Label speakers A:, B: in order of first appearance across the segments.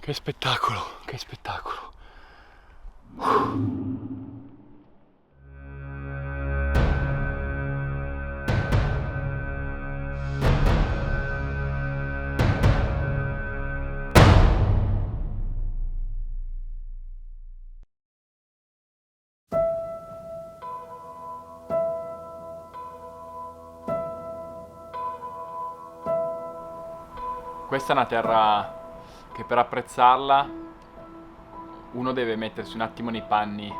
A: Che spettacolo, che spettacolo. Questa è una terra che per apprezzarla uno deve mettersi un attimo nei panni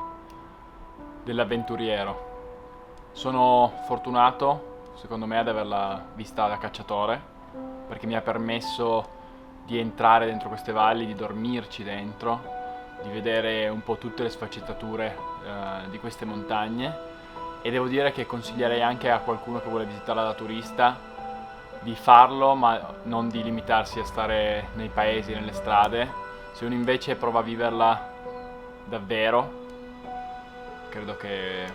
A: dell'avventuriero. Sono fortunato, secondo me, ad averla vista da cacciatore, perché mi ha permesso di entrare dentro queste valli, di dormirci dentro, di vedere un po' tutte le sfaccettature di queste montagne, e devo dire che consiglierei anche a qualcuno che vuole visitarla da turista di farlo, ma non di limitarsi a stare nei paesi, nelle strade. Se uno invece prova a viverla davvero, credo che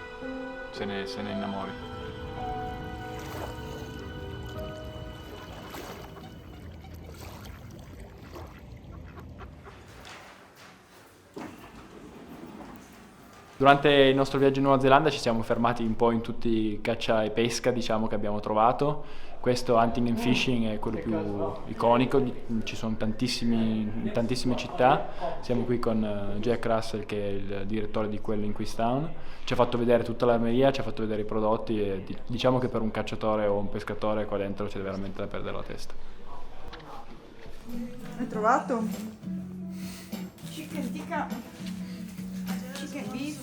A: se ne innamori. Durante il nostro viaggio in Nuova Zelanda ci siamo fermati un po' in tutti i caccia e pesca, diciamo, che abbiamo trovato. Questo Hunting and Fishing è quello più iconico, ci sono in tantissime città. Siamo qui con Jack Russell, che è il direttore di quello in Queenstown. Ci ha fatto vedere tutta l'armeria, ci ha fatto vedere i prodotti e diciamo che per un cacciatore o un pescatore qua dentro c'è veramente da perdere la testa.
B: Hai trovato? Chicken tikka, chicken beef.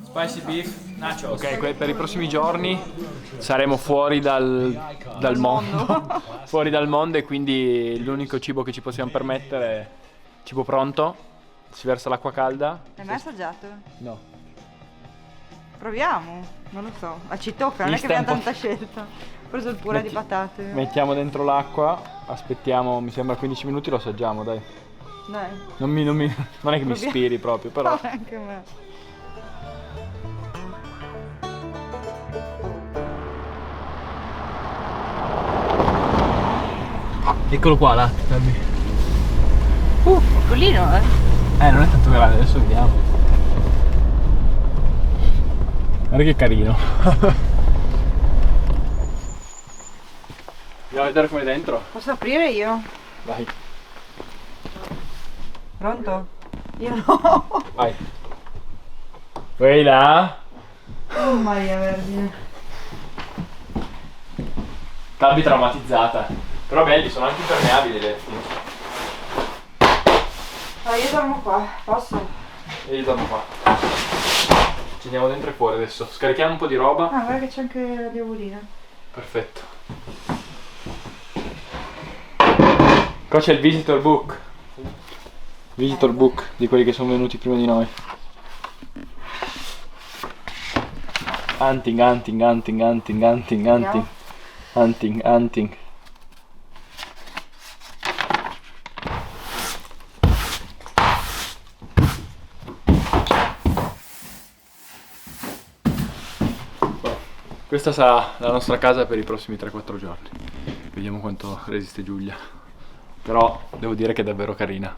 C: Spicy beef, nachos.
A: Ok, per i prossimi giorni saremo fuori dal mondo, fuori dal mondo, e quindi l'unico cibo che ci possiamo permettere è cibo pronto, si versa l'acqua calda.
B: L'hai mai assaggiato?
A: No.
B: Proviamo, non lo so. Ci tocca, non è che abbiamo tanta scelta. Ho preso il purè di patate.
A: Mettiamo dentro l'acqua, aspettiamo, mi sembra 15 minuti, lo assaggiamo, dai.
B: Dai.
A: Non è che mi
B: Proviamo.
A: ispiri proprio, però.
B: No, anche me.
C: Eccolo qua, là, dammi.
B: Piccolino, eh?
A: Non è tanto grande, adesso vediamo. Guarda che carino. Andiamo a vedere come è dentro.
B: Posso aprire io?
A: Vai,
B: Pronto? Io no.
A: vai. Vai là.
B: Oh Maria Vergine.
A: Calvi traumatizzata. Però belli, sono anche impermeabili i letti.
B: Io dormo qua, posso?
A: E io dormo qua. Ci andiamo dentro e fuori adesso. Scarichiamo un po' di roba.
B: Ah, guarda che c'è anche la diavolina.
A: Perfetto. Qua c'è il visitor book. Visitor book di quelli che sono venuti prima di noi. Hunting, hunting, hunting, hunting, hunting, hunting. Hunting, hunting. Questa sarà la nostra casa per i prossimi 3-4 giorni. Vediamo quanto resiste Giulia. Però devo dire che è davvero carina.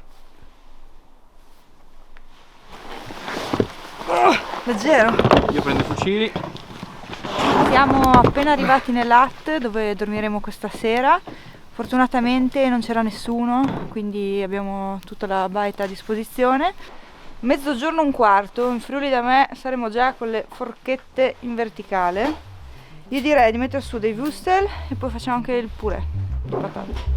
B: Leggero.
A: Io prendo i fucili.
B: Siamo appena arrivati nell'hut dove dormiremo questa sera. Fortunatamente non c'era nessuno, quindi abbiamo tutta la baita a disposizione. Mezzogiorno un quarto, in Friuli da me saremo già con le forchette in verticale. Io direi di mettere su dei wurstel e poi facciamo anche il purè di patate.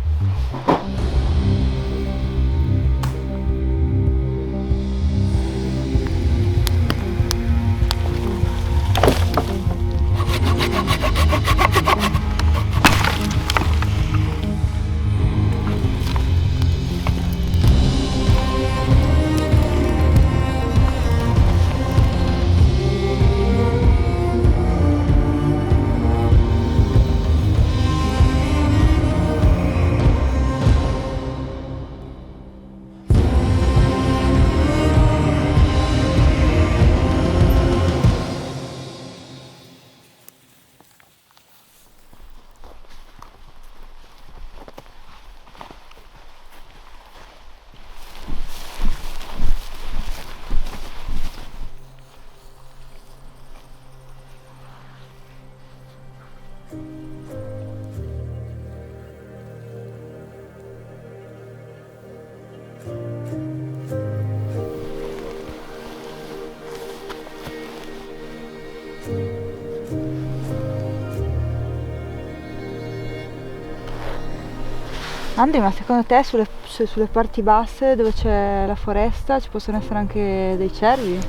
B: Andri, ma secondo te sulle parti basse dove c'è la foresta ci possono essere anche dei cervi?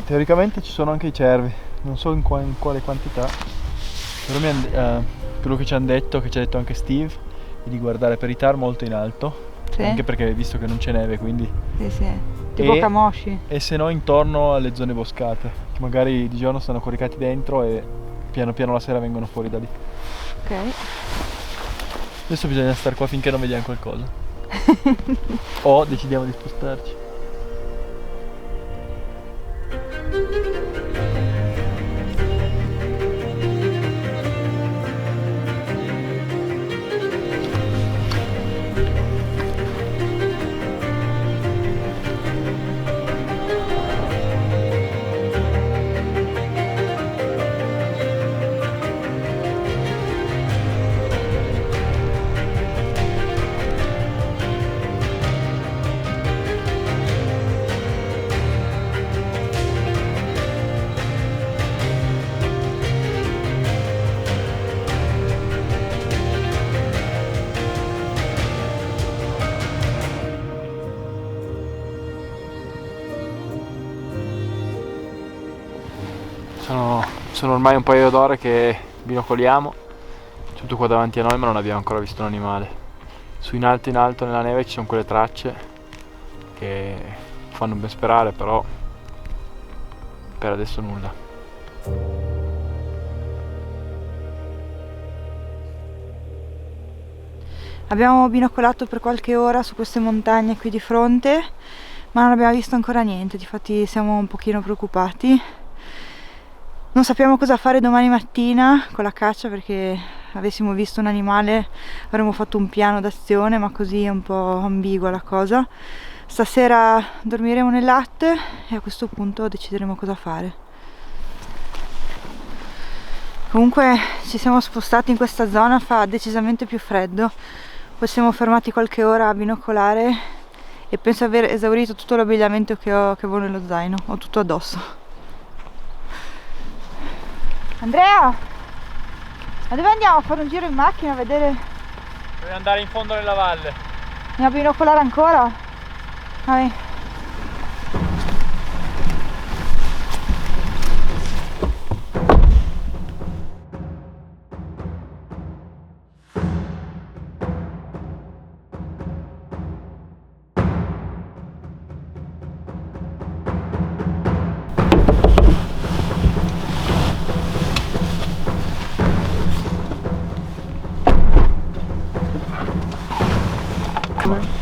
D: Teoricamente ci sono anche i cervi, non so in quale quantità, però quello che ci hanno detto, che ci ha detto anche Steve, è di guardare per i tar molto in alto,
B: Sì.
D: anche perché visto che non c'è neve, quindi...
B: Sì, tipo Camosci.
D: E se no intorno alle zone boscate, che magari di giorno stanno coricati dentro e piano piano la sera vengono fuori da lì.
B: Ok.
D: Adesso bisogna stare qua finché non vediamo qualcosa. O decidiamo di spostarci.
A: Sono ormai un paio d'ore che binocoliamo tutto qua davanti a noi, ma non abbiamo ancora visto un animale. Su in alto nella neve ci sono quelle tracce che fanno ben sperare, però per adesso nulla.
B: Abbiamo binocolato per qualche ora su queste montagne qui di fronte, ma non abbiamo visto ancora niente, difatti siamo un pochino preoccupati. Non sappiamo cosa fare domani mattina con la caccia, perché avessimo visto un animale avremmo fatto un piano d'azione, ma così è un po' ambigua la cosa. Stasera dormiremo nel latte e a questo punto decideremo cosa fare. Comunque ci siamo spostati in questa zona, fa decisamente più freddo. Poi siamo fermati qualche ora a binocolare e penso aver esaurito tutto l'abbigliamento che avevo nello zaino, ho tutto addosso. Andrea, ma dove andiamo a fare un giro in macchina a vedere?
C: Dobbiamo andare in fondo nella valle.
B: Andiamo a binocolare ancora? Vai.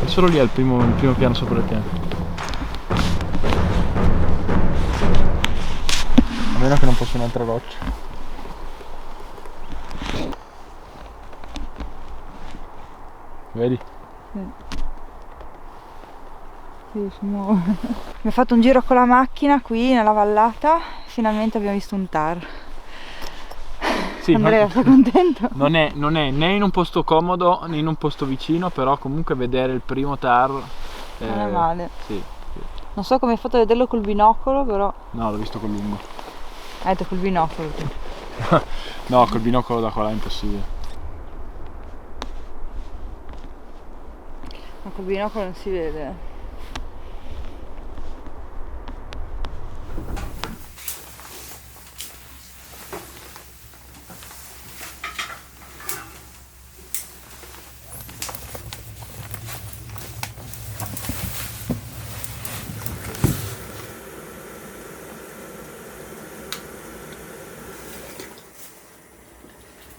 D: Solo lì al primo piano sopra il piano. A meno che non fosse un'altra roccia. Vedi?
B: Sì, si muove. Abbiamo fatto un giro con la macchina qui nella vallata, finalmente abbiamo visto un tar.
A: Sì,
B: Andrea, sei contento?
A: non è né in un posto comodo né in un posto vicino, però comunque vedere il primo tar
B: Non è male.
A: Sì.
B: Non so come hai fatto a vederlo col binocolo, però.
A: No, l'ho visto col lungo.
B: Hai detto col binocolo tu.
A: No, col binocolo da qua là è impossibile.
B: Ma col binocolo non si vede.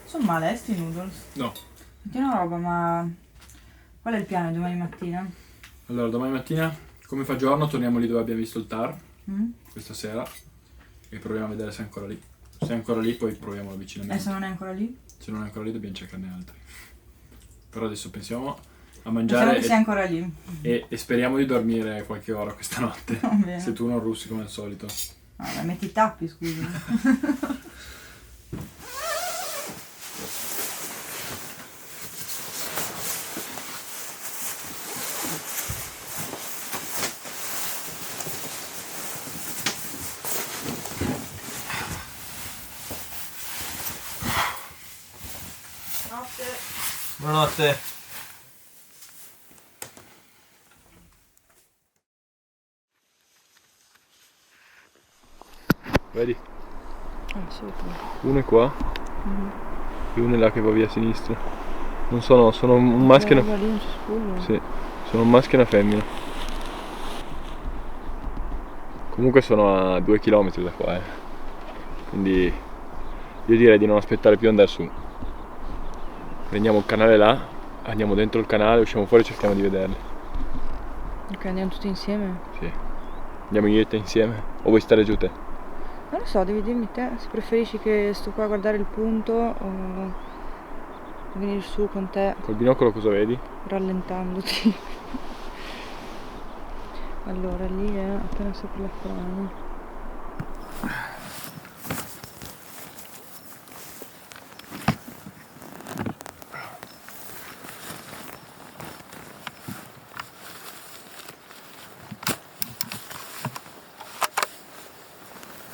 B: Sono male sti noodles?
A: No.
B: Senti una roba, ma qual è il piano domani mattina?
A: Allora, domani mattina, come fa giorno, torniamo lì dove abbiamo visto il tar, questa sera, e proviamo a vedere se è ancora lì. Se è ancora lì, poi proviamo l'avvicinamento.
B: E se non è ancora lì?
A: Se non è ancora lì, dobbiamo cercarne altri. Però adesso pensiamo a
B: Speriamo
A: mangiare
B: che sia ancora lì.
A: e speriamo di dormire qualche ora questa notte.
B: Va bene.
A: Se tu non russi come al solito.
B: Vabbè, metti i tappi, scusa.
C: Buonanotte.
D: Vedi?
B: Sì,
D: Uno è qua e uno è là che va via a sinistra. Non sono un maschio e una...
B: lì un cespuglio.
D: Sì, sono un maschio e una femmina. Comunque sono a 2 km da qua, quindi io direi di non aspettare più e andare su. Prendiamo il canale là, andiamo dentro il canale, usciamo fuori e cerchiamo di vederli.
B: Ok, andiamo tutti insieme?
D: Sì. Andiamo io e te insieme? O vuoi stare giù te?
B: Non lo so, devi dirmi te se preferisci che sto qua a guardare il punto o venire su con te
D: Col binocolo cosa vedi?
B: rallentandoti. Allora, lì è appena sopra la frana.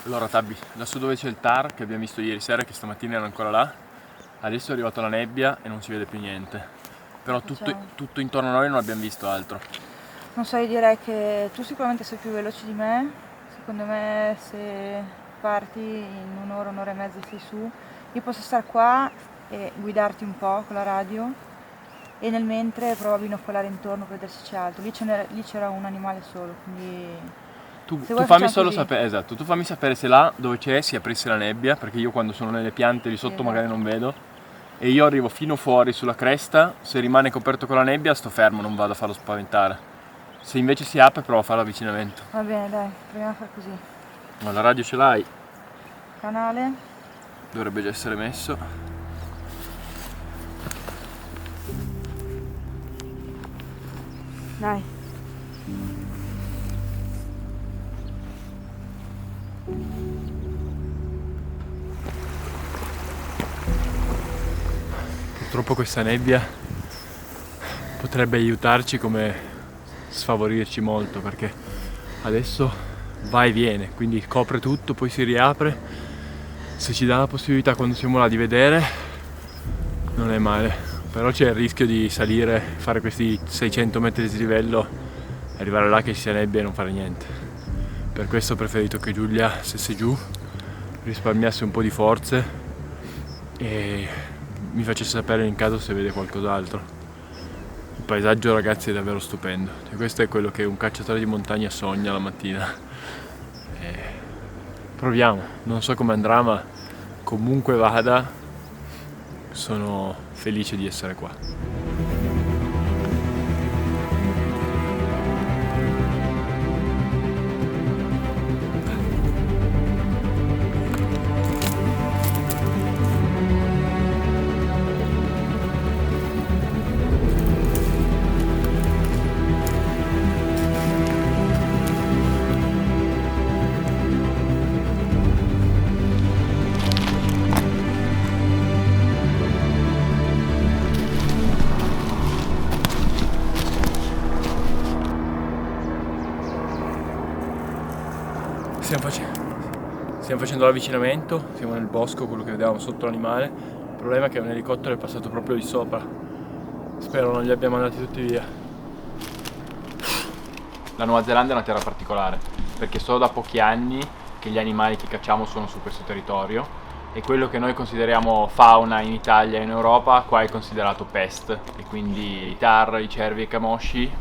A: Allora Tabby, lassù dove c'è il tar che abbiamo visto ieri sera, che stamattina era ancora là, adesso è arrivata la nebbia e non si vede più niente. Però tutto intorno a noi non abbiamo visto altro.
B: Non so, io direi che tu sicuramente sei più veloce di me. Secondo me se parti in un'ora e mezza sei su. Io posso stare qua e guidarti un po' con la radio e nel mentre provo a binocolare intorno per vedere se c'è altro. Lì c'era un animale solo, quindi...
A: Tu
B: Se vuoi
A: fammi
B: facciamo
A: solo
B: così.
A: sapere, esatto, tu fammi sapere se là dove c'è si aprisse la nebbia, perché io quando sono nelle piante lì sotto
B: Esatto.
A: magari non vedo. E io arrivo fino fuori sulla cresta, se rimane coperto con la nebbia sto fermo, non vado a farlo spaventare. Se invece si apre provo a fare l'avvicinamento.
B: Va bene, dai, proviamo a fare così.
A: Ma la radio ce l'hai?
B: Canale.
A: Dovrebbe già essere messo.
B: Dai.
A: Purtroppo questa nebbia potrebbe aiutarci come sfavorirci molto, perché adesso va e viene, quindi copre tutto, poi si riapre. Se ci dà la possibilità quando siamo là di vedere non è male, però c'è il rischio di salire, fare questi 600 metri di dislivello, arrivare là che ci sia nebbia e non fare niente. Per questo ho preferito che Giulia stesse giù, risparmiasse un po' di forze e mi facesse sapere in caso se vede qualcos'altro. Il paesaggio, ragazzi, è davvero stupendo e questo è quello che un cacciatore di montagna sogna la mattina. Proviamo, non so come andrà, ma comunque vada sono felice di essere qua. Stiamo facendo l'avvicinamento, siamo nel bosco, quello che vedevamo sotto l'animale. Il problema è che un elicottero è passato proprio di sopra. Spero non li abbia mandati tutti via. La Nuova Zelanda è una terra particolare, perché solo da pochi anni che gli animali che cacciamo sono su questo territorio e quello che noi consideriamo fauna in Italia e in Europa qua è considerato pest, e quindi i tar, i cervi e i camosci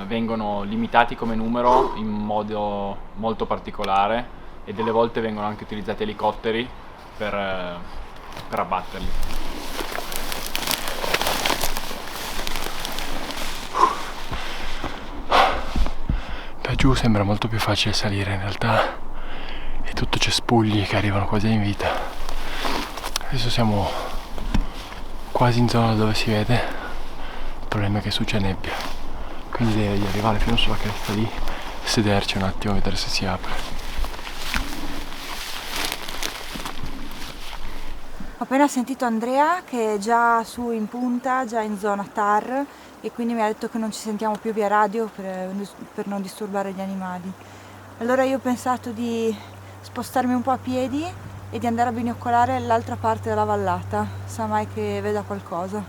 A: vengono limitati come numero in modo molto particolare e delle volte vengono anche utilizzati elicotteri per abbatterli. Da giù sembra molto più facile salire, in realtà è tutto cespugli che arrivano quasi in vita. Adesso siamo quasi in zona dove si vede, il problema è che su c'è nebbia, quindi direi di arrivare fino sulla cresta lì, sederci un attimo e vedere se si apre.
B: Ho appena sentito Andrea che è già su in punta, già in zona TAR, e quindi mi ha detto che non ci sentiamo più via radio per non disturbare gli animali. Allora io ho pensato di spostarmi un po' a piedi e di andare a binocolare l'altra parte della vallata, sa mai che veda qualcosa.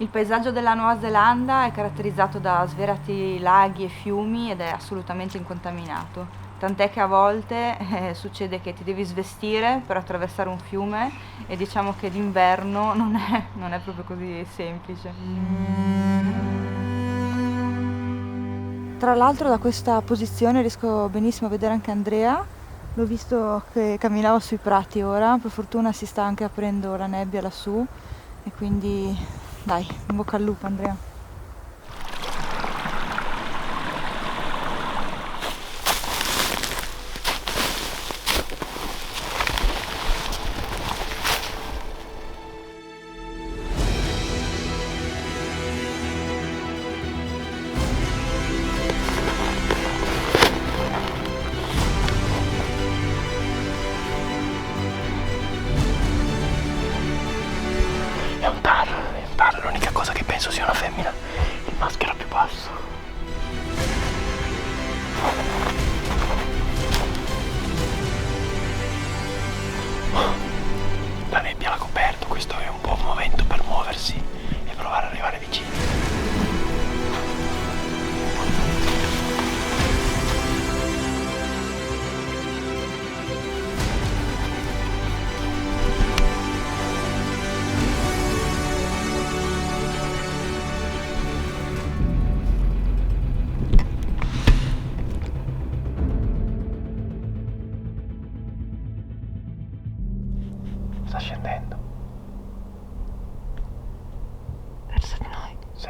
B: Il paesaggio della Nuova Zelanda è caratterizzato da svelati laghi e fiumi ed è assolutamente incontaminato. Tant'è che a volte succede che ti devi svestire per attraversare un fiume e diciamo che d'inverno non è proprio così semplice. Tra l'altro da questa posizione riesco benissimo a vedere anche Andrea. L'ho visto che camminava sui prati ora, per fortuna si sta anche aprendo la nebbia lassù e quindi dai, in bocca al lupo Andrea.
E: L'unica cosa che penso sia una femmina, il maschio era più basso. La nebbia l'ha coperto, questo è un buon momento per muoversi e provare ad arrivare vicini. Sta scendendo.
B: Verso di noi.
E: Sì.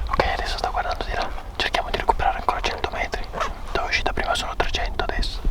E: Ok, adesso sta guardando di là. Cerchiamo di recuperare ancora 100 metri. Dove è uscita prima sono 300 adesso.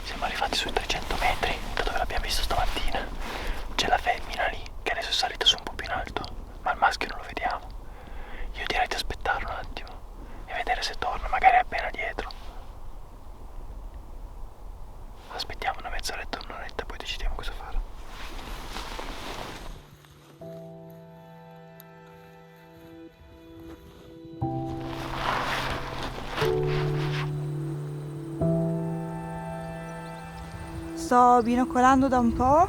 E: Siamo arrivati sui 300 metri da dove l'abbiamo visto stamattina. C'è la femmina lì che adesso è salita su un po' più in alto, ma il maschio non lo vediamo. Io direi di aspettarlo un attimo e vedere se torna, magari è appena dietro. Aspettiamo una mezz'oretta, un'oretta, poi decidiamo cosa fare.
B: Sto binocolando da un po',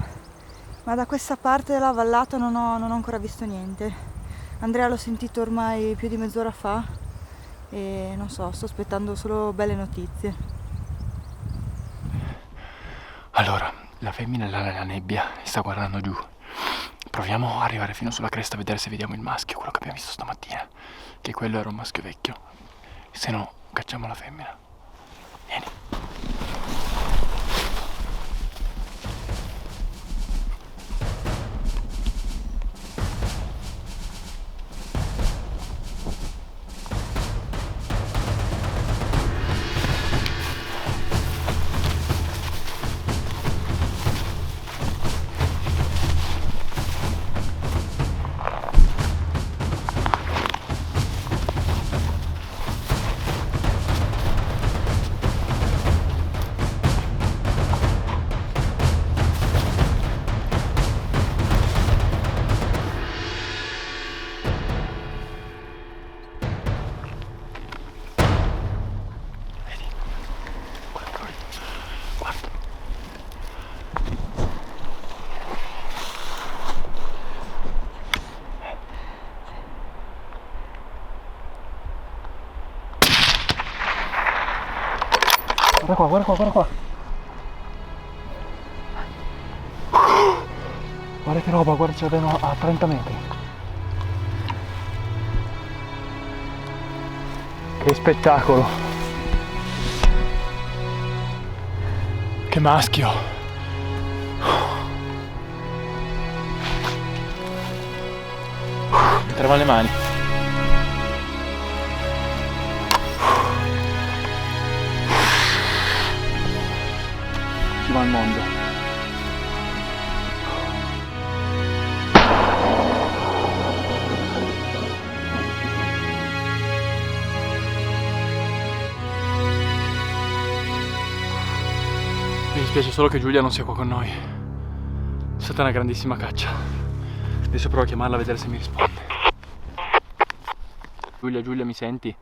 B: ma da questa parte della vallata non ho ancora visto niente. Andrea l'ho sentito ormai più di mezz'ora fa e non so, sto aspettando solo belle notizie.
E: Allora, la femmina è là nella nebbia e sta guardando giù. Proviamo ad arrivare fino sulla cresta a vedere se vediamo il maschio, quello che abbiamo visto stamattina, che quello era un maschio vecchio. Se no, cacciamo la femmina. Vieni. Guarda qua, guarda qua. Guarda che roba, guarda, ce l'abbiamo a 30 metri. Che spettacolo. Che maschio. Mi trema le mani.
A: cima al mondo. Mi dispiace solo che Giulia non sia qua con noi. È stata una grandissima caccia. Adesso provo a chiamarla a vedere se mi risponde. Giulia, mi senti?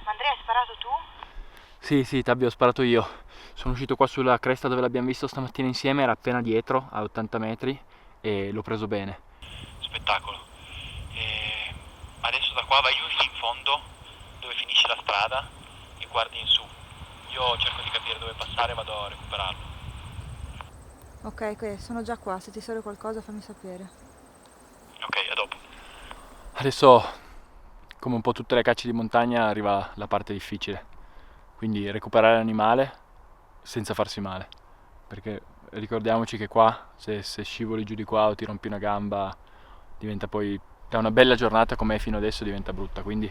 B: Andrea, hai sparato tu?
A: Sì, Tabby, ho sparato io. Sono uscito qua sulla cresta dove l'abbiamo visto stamattina insieme, era appena dietro, a 80 metri, e l'ho preso bene.
E: Spettacolo. Adesso da qua vai giù in fondo, dove finisce la strada, e guardi in su. Io cerco di capire dove passare e vado a recuperarlo.
B: Ok, sono già qua, se ti serve qualcosa fammi sapere.
E: Ok, a dopo.
A: Adesso, come un po' tutte le cacce di montagna, arriva la parte difficile. Quindi recuperare l'animale senza farsi male. Perché ricordiamoci che qua, se scivoli giù di qua o ti rompi una gamba, diventa poi, da una bella giornata come è fino adesso, diventa brutta. Quindi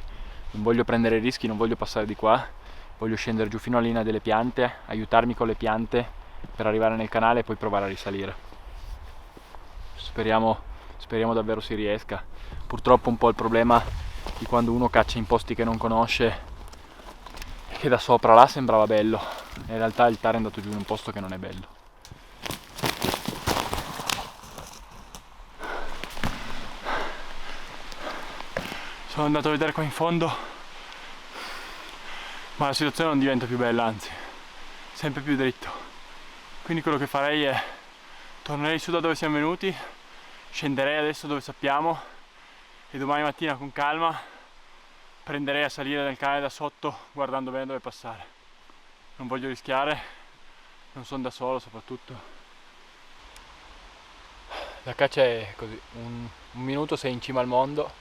A: non voglio prendere rischi, non voglio passare di qua. Voglio scendere giù fino alla linea delle piante, aiutarmi con le piante per arrivare nel canale e poi provare a risalire. Speriamo davvero si riesca. Purtroppo un po' il problema di quando uno caccia in posti che non conosce è che da sopra là sembrava bello, e in realtà il tare è andato giù in un posto che non è bello. Sono andato a vedere qua in fondo, ma la situazione non diventa più bella, anzi, sempre più dritto. Quindi quello che farei è tornerei su da dove siamo venuti, scenderei adesso dove sappiamo e domani mattina con calma prenderei a salire nel canale da sotto guardando bene dove passare. Non voglio rischiare, non sono da solo soprattutto. La caccia è così, un minuto sei in cima al mondo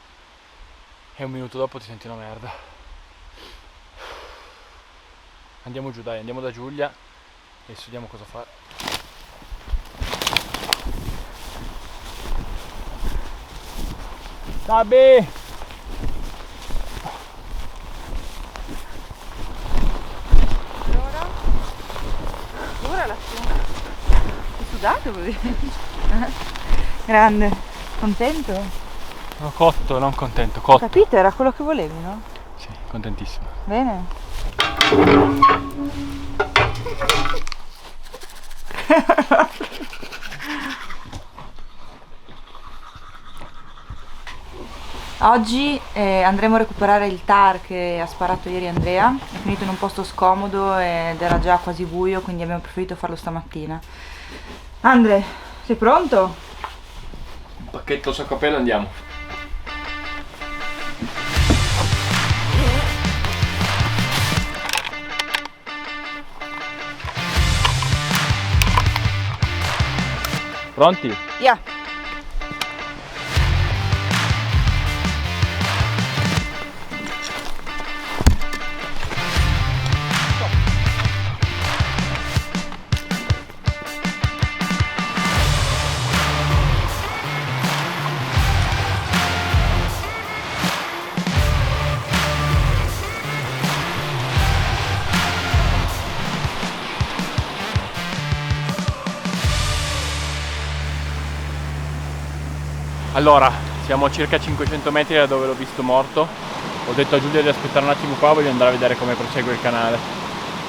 A: e un minuto dopo ti senti una merda. Andiamo giù, dai, andiamo da Giulia e studiamo cosa fare. Tabby!
B: Allora? Ora lassù. Hai sudato così? Grande. Contento?
A: Sono cotto, non contento,
B: Ho
A: cotto.
B: capito, era quello che volevi, no?
A: Sì, contentissimo.
B: Bene. Oggi andremo a recuperare il tar che ha sparato ieri Andrea. È finito in un posto scomodo ed era già quasi buio, quindi abbiamo preferito farlo stamattina. Andre, sei pronto?
D: Un pacchetto sacco a pelo, andiamo.
A: Pronti?
B: Yeah.
A: Allora, siamo a circa 500 metri da dove l'ho visto morto. Ho detto a Giulia di aspettare un attimo qua, voglio andare a vedere come prosegue il canale.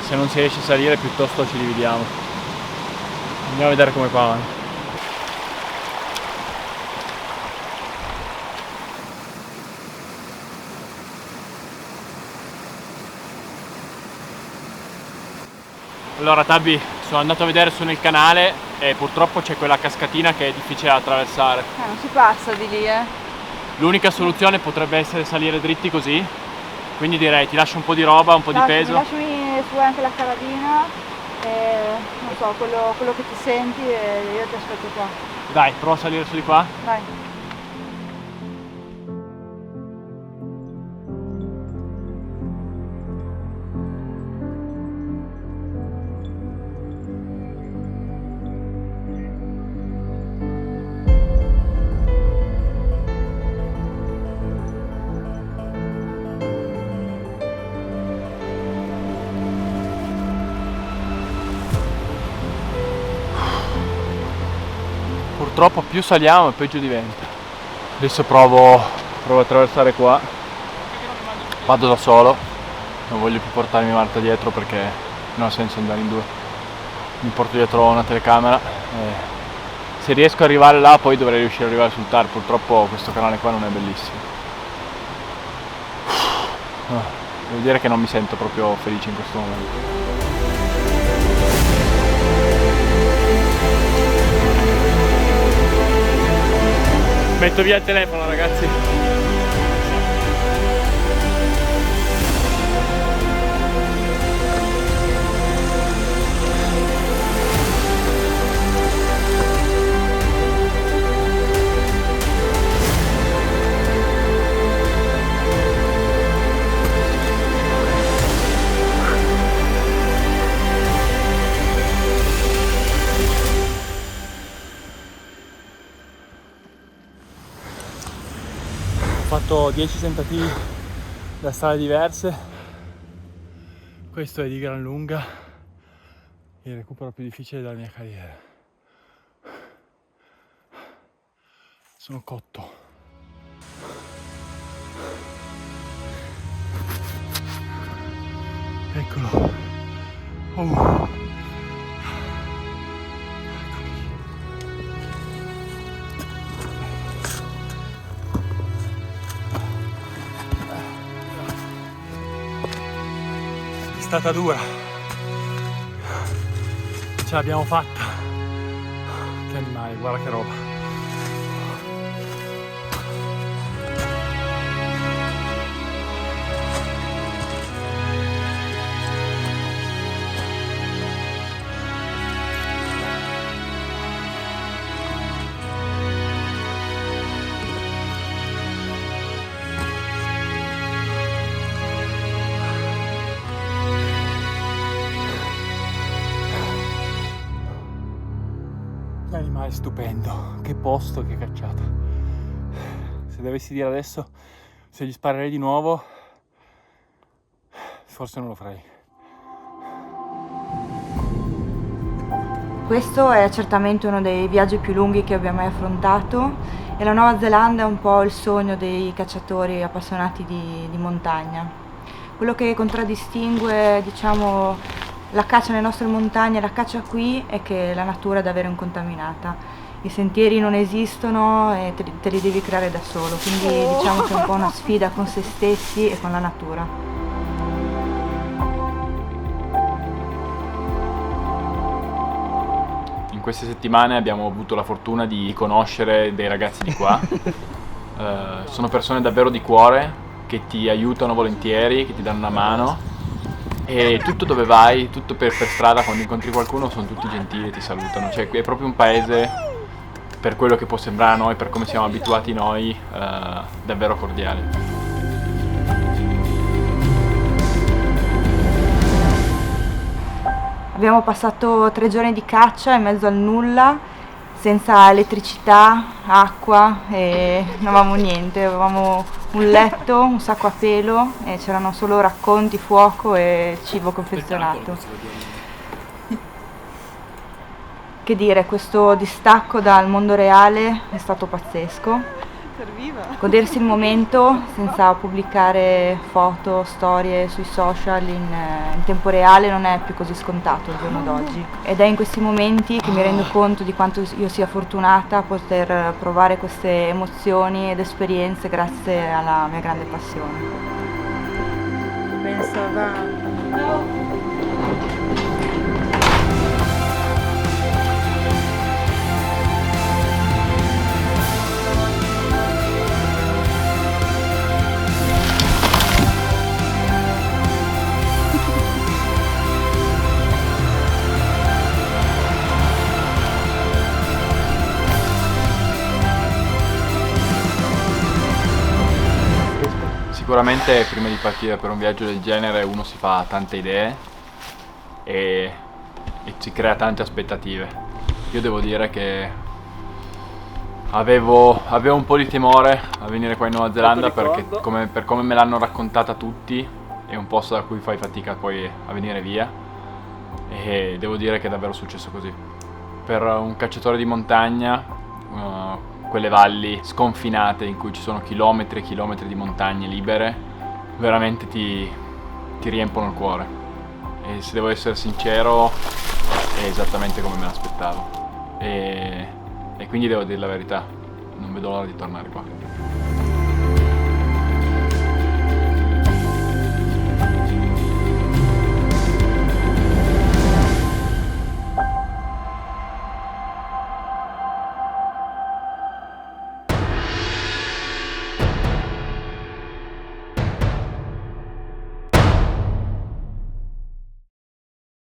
A: Se non si riesce a salire, piuttosto ci dividiamo. Andiamo a vedere come va avanti. Allora Tabby, sono andato a vedere su nel canale e purtroppo c'è quella cascatina che è difficile da attraversare.
B: Non si passa di lì,
A: L'unica soluzione potrebbe essere salire dritti così, quindi direi ti lascio un po' di roba, un po' di peso.
B: Lasciami su anche la carabina e non so, quello che ti senti e io ti aspetto qua.
A: Dai, prova a salire su di qua.
B: Vai.
A: purtroppo più saliamo e peggio diventa. Adesso provo a attraversare qua, vado da solo, non voglio più portarmi Marta dietro perché non ha senso andare in due. Mi porto dietro una telecamera e se riesco ad arrivare là poi dovrei riuscire ad arrivare sul TAR. Purtroppo questo canale qua non è bellissimo. Devo dire che non mi sento proprio felice in questo momento. Metto via il telefono, ragazzi. Ho fatto 10 tentativi da strade diverse, questo è di gran lunga il recupero più difficile della mia carriera. Sono cotto. Eccolo. Oh. È stata dura, ce l'abbiamo fatta. Che animali, guarda che roba. Che animale stupendo, che posto, che cacciata. Se dovessi dire adesso se gli sparerei di nuovo, forse non lo farei.
B: Questo è certamente uno dei viaggi più lunghi che abbia mai affrontato e la Nuova Zelanda è un po' il sogno dei cacciatori appassionati di montagna. Quello che contraddistingue, diciamo, la caccia nelle nostre montagne e la caccia qui è che la natura è davvero incontaminata. I sentieri non esistono e te li devi creare da solo, quindi diciamo che è un po' una sfida con se stessi e con la natura.
A: In queste settimane abbiamo avuto la fortuna di conoscere dei ragazzi di qua. Sono persone davvero di cuore che ti aiutano volentieri, che ti danno una mano. E tutto dove vai, tutto per strada, quando incontri qualcuno sono tutti gentili e ti salutano. Cioè qui è proprio un paese, per quello che può sembrare a noi, per come siamo abituati noi, davvero cordiale.
B: Abbiamo passato 3 giorni di caccia in mezzo al nulla, senza elettricità, acqua e non avevamo niente, avevamo un letto, un sacco a pelo e c'erano solo racconti, fuoco e cibo confezionato. Che dire, questo distacco dal mondo reale è stato pazzesco. Godersi il momento senza pubblicare foto, storie sui social in tempo reale non è più così scontato al giorno d'oggi. Ed è in questi momenti che mi rendo conto di quanto io sia fortunata a poter provare queste emozioni ed esperienze grazie alla mia grande passione. Pensava.
A: Sicuramente prima di partire per un viaggio del genere uno si fa tante idee e si crea tante aspettative. Io devo dire che avevo un po' di temore a venire qua in Nuova Zelanda perché per come me l'hanno raccontata tutti è un posto da cui fai fatica poi a venire via, e devo dire che è davvero successo così. Per un cacciatore di montagna quelle valli sconfinate in cui ci sono chilometri e chilometri di montagne libere, veramente ti riempono il cuore. E se devo essere sincero, è esattamente come me l'aspettavo. E quindi devo dire la verità, non vedo l'ora di tornare qua.